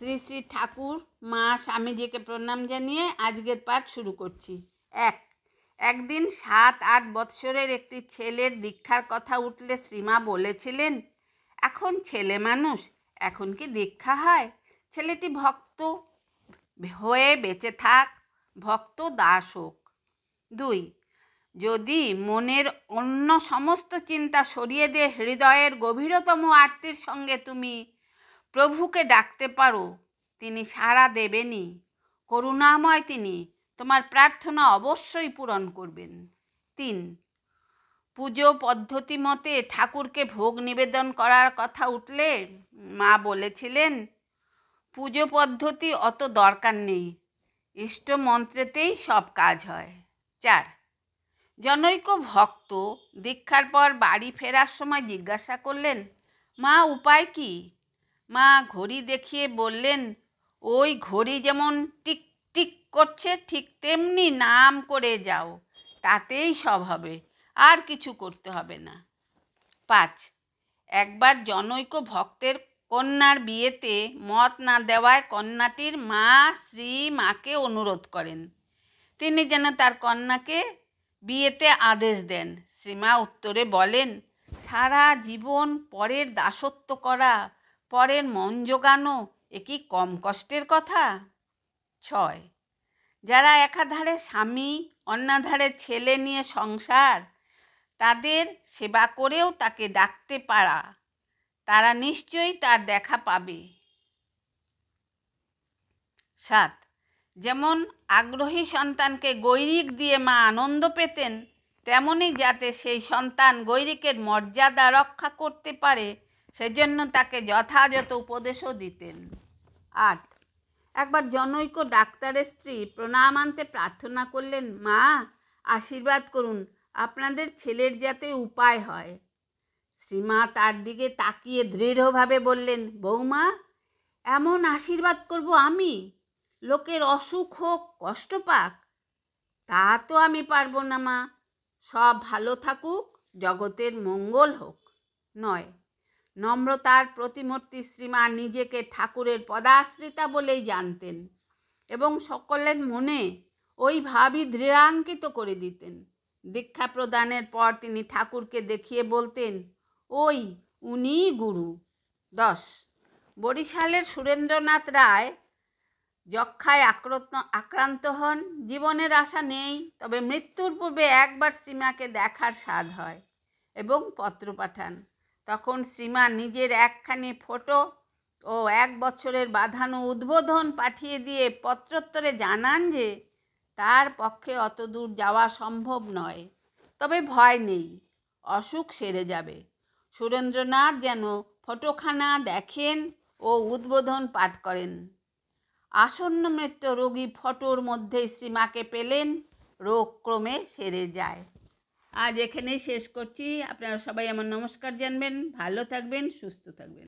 শ্রী শ্রী ঠাকুর মা স্বামীজিকে প্রণাম জানিয়ে আজকের পাঠ শুরু করছি। একদিন 7-8 বৎসরের একটি ছেলের দীক্ষার কথা উঠলে শ্রীমা বলেছিলেন, এখন ছেলে মানুষ, এখন কি দীক্ষা হয়? ছেলেটি ভক্ত হয়ে বেঁচে থাক, ভক্ত দাস হোক। 2, যদি মনের অন্য সমস্ত চিন্তা সরিয়ে দিয়ে হৃদয়ের গভীরতম আরতির সঙ্গে তুমি প্রভুকে ডাকতে পারো, তিনি সাড়া দেবেনই। করুণাময় তিনি, তোমার প্রার্থনা অবশ্যই পূরণ করবেন। 3, পুজো পদ্ধতি মতে ঠাকুরকে ভোগ নিবেদন করার কথা উঠলে মা বলেছিলেন, পুজো পদ্ধতি অত দরকার নেই, ইষ্ট মন্ত্রেতেই সব কাজ হয়। 4, জনৈক ভক্ত দীক্ষার পর বাড়ি ফেরার সময় জিজ্ঞাসা করলেন, মা উপায় কি? মা ঘড়ি দেখিয়ে বললেন, ওই ঘড়ি যেমন টিক টিক করছে ঠিক তেমনি নাম করে যাও, তাতেই সব হবে, আর কিছু করতে হবে না। 5, একবার জনৈক ভক্তের কন্যার বিয়েতে মত না দেওয়ায় কন্যাটির মা শ্রীমাকে অনুরোধ করেন তিনি যেন তার কন্যাকে বিয়েতে আদেশ দেন। শ্রীমা উত্তরে বলেন, সারা জীবন পরের দাসত্ব করা, পরের মন জোগানো, এ কি কম কষ্টের কথা? 6, যারা একাধারে স্বামী অন্যধারে ছেলে নিয়ে সংসার, তাদের সেবা করেও তাকে ডাকতে পারা, তারা নিশ্চয়ই তার দেখা পাবে। 7, যেমন আগ্রহী সন্তানকে গৈরিক দিয়ে মা আনন্দ পেতেন, তেমনি যাতে সেই সন্তান গৈরিকের মর্যাদা রক্ষা করতে পারে সেজন্য তাকে যথাযথ উপদেশও দিতেন। 8, একবার জনৈক ডাক্তারের স্ত্রী প্রণাম আনতে প্রার্থনা করলেন, মা আশীর্বাদ করুন, আপনাদের ছেলের যাতে উপায় হয়। শ্রীমা তার দিকে তাকিয়ে দৃঢ়ভাবে বললেন, বৌমা, এমন আশীর্বাদ করব আমি? লোকের অসুখ হোক, কষ্ট পাক, তা তো আমি পারবো না মা, সব ভালো থাকুক, জগতের মঙ্গল হোক। 9, নম্রতার প্রতিমূর্তি শ্রীমা নিজেকে ঠাকুরের পদাশ্রিতা বলেই জানতেন এবং সকলের মনে ওই ভাবই দৃঢ়াঙ্কিত করে দিতেন। দীক্ষা প্রদানের পর তিনি ঠাকুরকে দেখিয়ে বলতেন, ওই উনিই গুরু। 10, বরিশালের সুরেন্দ্রনাথ রায় যক্ষায় আক্রান্ত হন, জীবনের আশা নেই, তবে মৃত্যুর পূর্বে একবার শ্রীমাকে দেখার স্বাদ হয় এবং পত্র পাঠান। তখন শ্রীমা নিজের একখানি ফটো ও 1 বছরের বাঁধানো উদ্বোধন পাঠিয়ে দিয়ে পত্রোত্তরে জানান যে তার পক্ষে অত দূর যাওয়া সম্ভব নয়, তবে ভয় নেই, অসুখ সেরে যাবে। সুরেন্দ্রনাথ যেন ফটোখানা দেখেন ও উদ্বোধন পাঠ করেন। আসন্ন মৃত্যু রোগী ফটোর মধ্যেই শ্রীমাকে পেলেন, রোগ ক্রমে সেরে যায়। আজ এখানেই শেষ করছি। আপনারা সবাই আমার নমস্কার জানবেন, ভালো থাকবেন, সুস্থ থাকবেন।